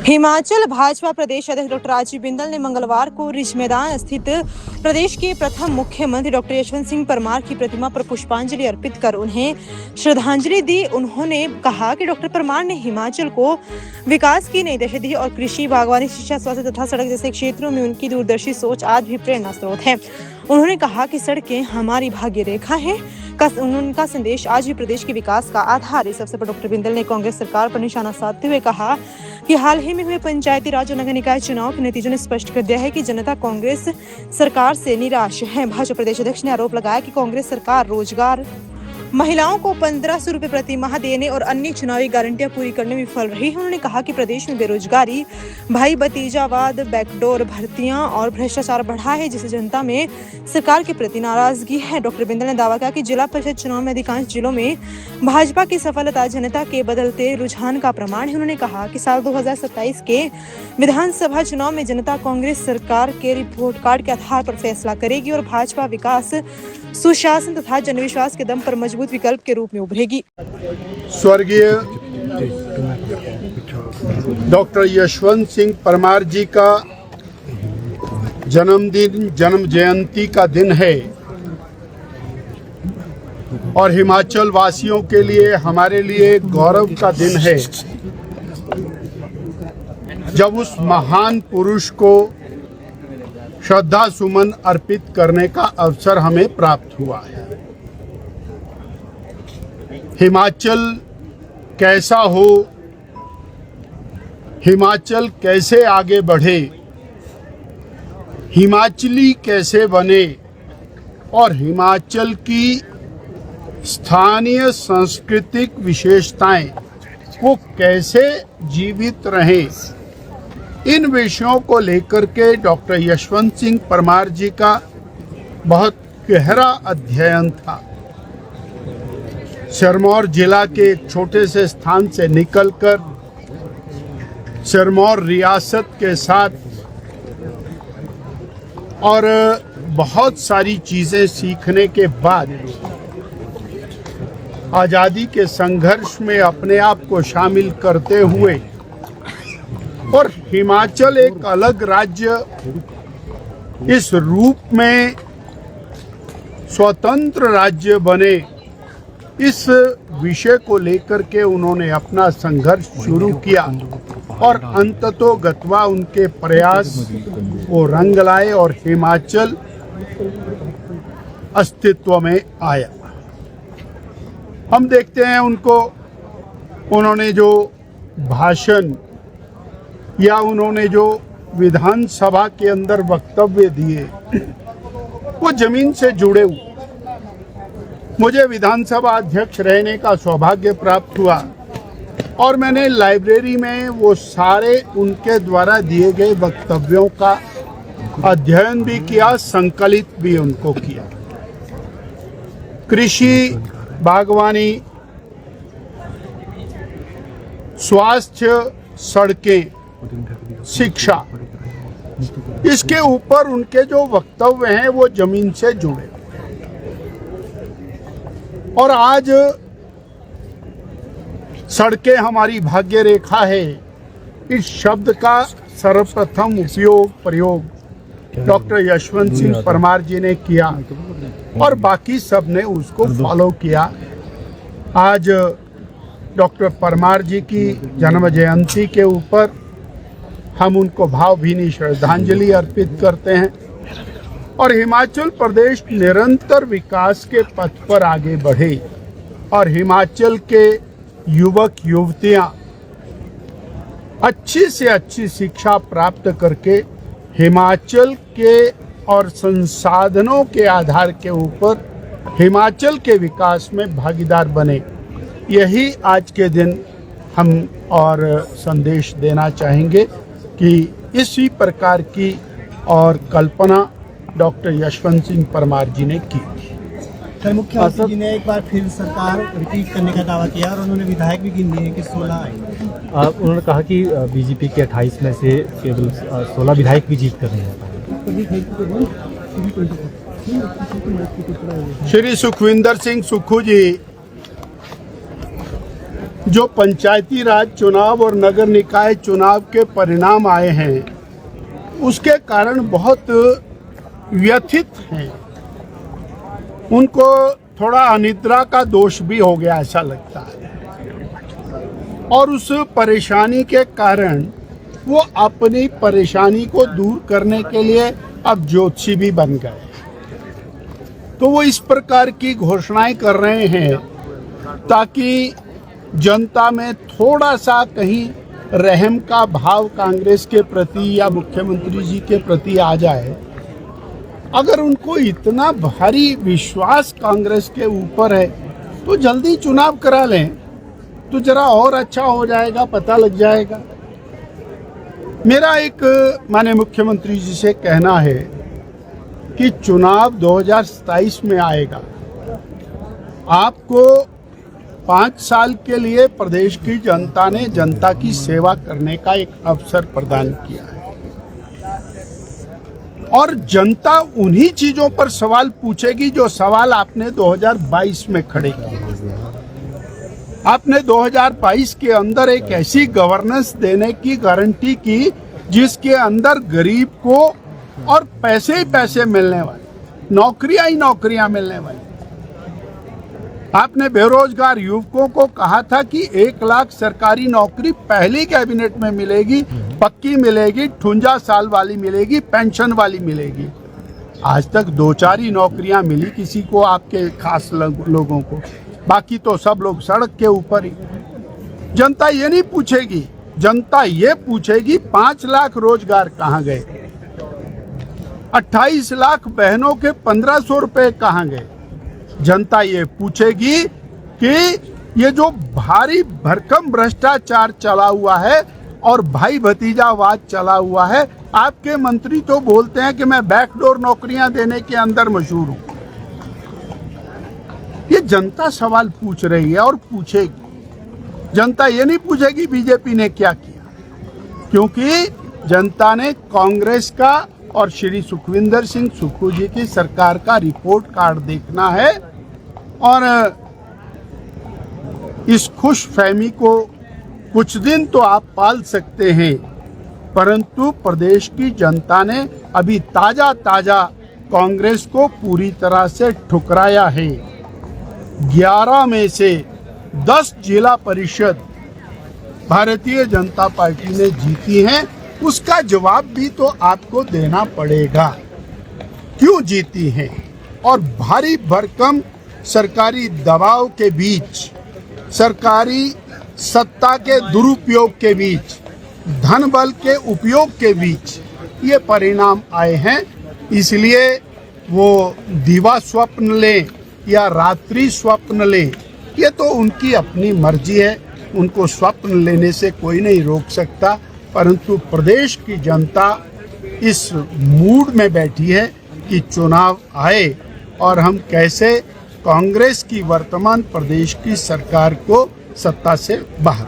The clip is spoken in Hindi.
हिमाचल भाजपा प्रदेश अध्यक्ष डॉक्टर राजीव बिंदल ने मंगलवार को रिज मैदान स्थित प्रदेश के प्रथम मुख्यमंत्री डॉक्टर यशवंत सिंह परमार की प्रतिमा पर पुष्पांजलि अर्पित कर उन्हें श्रद्धांजलि दी। उन्होंने कहा कि डॉक्टर परमार ने हिमाचल को विकास की नई दिशा दी और कृषि, बागवानी, शिक्षा, स्वास्थ्य तथा सड़क जैसे क्षेत्रों में उनकी दूरदर्शी सोच आज भी प्रेरणा स्रोत है। उन्होंने कहा कि सड़कें हमारी भाग्य रेखा है। उनका संदेश आज भी प्रदेश के विकास का आधार है। इस अवसर पर डॉक्टर बिंदल ने कांग्रेस सरकार पर निशाना साधते हुए कहा कि हाल ही में हुए पंचायती राज और नगर निकाय चुनाव के नतीजों ने स्पष्ट कर दिया है कि जनता कांग्रेस सरकार से निराश है। भाजपा प्रदेश अध्यक्ष ने आरोप लगाया कि कांग्रेस सरकार रोजगार, महिलाओं को 1500 रुपए प्रति माह देने और अन्य चुनावी गारंटियां पूरी करने में विफल रही है। उन्होंने कहा कि प्रदेश में बेरोजगारी, भाई भतीजावाद, बैकडोर भर्तियां और भ्रष्टाचार बढ़ा है, जिससे जनता में सरकार के प्रति नाराजगी है। डॉक्टर बिंदल ने दावा किया कि जिला परिषद चुनाव में अधिकांश जिलों में भाजपा की सफलता जनता के बदलते रुझान का प्रमाण है। उन्होंने कहा कि साल 2027 के विधानसभा चुनाव में जनता कांग्रेस सरकार के रिपोर्ट कार्ड के आधार पर फैसला करेगी और भाजपा विकास, सुशासन तथा जनविश्वास के दम पर मजबूत विकल्प के रूप में उभरेगी। स्वर्गीय डॉक्टर यशवंत सिंह परमार जी का जन्मदिन, जन्म जयंती का दिन है और हिमाचल वासियों के लिए, हमारे लिए गौरव का दिन है जब उस महान पुरुष को श्रद्धा सुमन अर्पित करने का अवसर हमें प्राप्त हुआ है। हिमाचल कैसा हो, हिमाचल कैसे आगे बढ़े, हिमाचली कैसे बने और हिमाचल की स्थानीय सांस्कृतिक विशेषताएं वो कैसे जीवित रहें, इन विषयों को लेकर के डॉक्टर यशवंत सिंह परमार जी का बहुत गहरा अध्ययन था। सिरमौर जिला के एक छोटे से स्थान से निकलकर सिरमौर रियासत के साथ और बहुत सारी चीजें सीखने के बाद आजादी के संघर्ष में अपने आप को शामिल करते हुए और हिमाचल एक अलग राज्य इस रूप में स्वतंत्र राज्य बने, इस विषय को लेकर के उन्होंने अपना संघर्ष शुरू किया और अंततोगत्वा उनके प्रयास वो रंग लाए और हिमाचल अस्तित्व में आया। हम देखते हैं उन्होंने जो भाषण या उन्होंने जो विधानसभा के अंदर वक्तव्य दिए वो जमीन से जुड़े हुए। मुझे विधानसभा अध्यक्ष रहने का सौभाग्य प्राप्त हुआ और मैंने लाइब्रेरी में वो सारे उनके द्वारा दिए गए वक्तव्यों का अध्ययन भी किया, संकलित भी उनको किया। कृषि, बागवानी, स्वास्थ्य, सड़कें, शिक्षा, इसके ऊपर उनके जो वक्तव्य हैं वो जमीन से जुड़े। और आज सड़कें हमारी भाग्य रेखा है, इस शब्द का सर्वप्रथम प्रयोग डॉक्टर यशवंत सिंह परमार जी ने किया और बाकी सब ने उसको फॉलो किया। आज डॉक्टर परमार जी की जन्म जयंती के ऊपर हम उनको भावभीनी श्रद्धांजलि अर्पित करते हैं और हिमाचल प्रदेश निरंतर विकास के पथ पर आगे बढ़े और हिमाचल के युवक युवतियां अच्छी से अच्छी शिक्षा प्राप्त करके हिमाचल के और संसाधनों के आधार के ऊपर हिमाचल के विकास में भागीदार बने। यही आज के दिन हम और संदेश देना चाहेंगे कि इसी प्रकार की और कल्पना डॉक्टर यशवंत सिंह परमार जी ने की। सर, मुख्यमंत्री जी ने एक बार फिर सरकार रिपीट करने का दावा किया और उन्होंने विधायक भी गिन दिए कि 16 आए। उन्होंने कहा कि बीजेपी के 28 में से केवल 16 विधायक भी जीत कर रहे हैं। श्री सुखविंदर सिंह सुक्खू जी जो पंचायती राज चुनाव और नगर निकाय चुनाव के परिणाम आए हैं उसके कारण बहुत व्यथित हैं। उनको थोड़ा अनिद्रा का दोष भी हो गया ऐसा लगता है, और उस परेशानी के कारण वो अपनी परेशानी को दूर करने के लिए अब ज्योतिषी भी बन गए। तो वो इस प्रकार की घोषणाएं कर रहे हैं ताकि जनता में थोड़ा सा कहीं रहम का भाव कांग्रेस के प्रति या मुख्यमंत्री जी के प्रति आ जाए। अगर उनको इतना भारी विश्वास कांग्रेस के ऊपर है तो जल्दी चुनाव करा लें तो जरा और अच्छा हो जाएगा, पता लग जाएगा। मेरा एक माननीय मुख्यमंत्री जी से कहना है कि चुनाव 2027 में आएगा। आपको 5 साल के लिए प्रदेश की जनता ने जनता की सेवा करने का एक अवसर प्रदान किया है, और जनता उन्हीं चीजों पर सवाल पूछेगी जो सवाल आपने 2022 में खड़े किए। आपने 2022 के अंदर एक ऐसी गवर्नेंस देने की गारंटी की जिसके अंदर गरीब को और पैसे ही पैसे मिलने वाले, नौकरियां ही नौकरियां मिलने वाली। आपने बेरोजगार युवकों को कहा था कि 1 लाख सरकारी नौकरी पहली कैबिनेट में मिलेगी, पक्की मिलेगी, 58 साल वाली मिलेगी, पेंशन वाली मिलेगी। आज तक 2-4 ही नौकरियां मिली किसी को, आपके खास लोगों को, बाकी तो सब लोग सड़क के ऊपर ही। जनता ये नहीं पूछेगी, जनता ये पूछेगी 5 लाख रोजगार कहाँ गए, 28 लाख बहनों के 1500 रुपए कहाँ गए। जनता ये पूछेगी कि ये जो भारी भरकम भ्रष्टाचार चला हुआ है और भाई भतीजावाद चला हुआ है, आपके मंत्री तो बोलते हैं कि मैं बैकडोर नौकरियां देने के अंदर मशहूर हूं। ये जनता सवाल पूछ रही है और पूछेगी। जनता ये नहीं पूछेगी बीजेपी ने क्या किया, क्योंकि जनता ने कांग्रेस का और श्री सुखविंदर सिंह सुक्खू जी की सरकार का रिपोर्ट कार्ड देखना है, और इस खुश फहमी को कुछ दिन तो आप पाल सकते हैं, परंतु प्रदेश की जनता ने अभी ताजा ताजा कांग्रेस को पूरी तरह से ठुकराया है। 11 में से 10 जिला परिषद भारतीय जनता पार्टी ने जीती हैं। उसका जवाब भी तो आपको देना पड़ेगा, क्यों जीती हैं। और भारी भरकम सरकारी दबाव के बीच, सरकारी सत्ता के दुरुपयोग के बीच, धन बल के उपयोग के बीच ये परिणाम आए हैं। इसलिए वो दिवा स्वप्न लें या रात्रि स्वप्न लें, ये तो उनकी अपनी मर्जी है, उनको स्वप्न लेने से कोई नहीं रोक सकता। परंतु प्रदेश की जनता इस मूड में बैठी है कि चुनाव आए और हम कैसे कांग्रेस की वर्तमान प्रदेश की सरकार को सत्ता से बाहर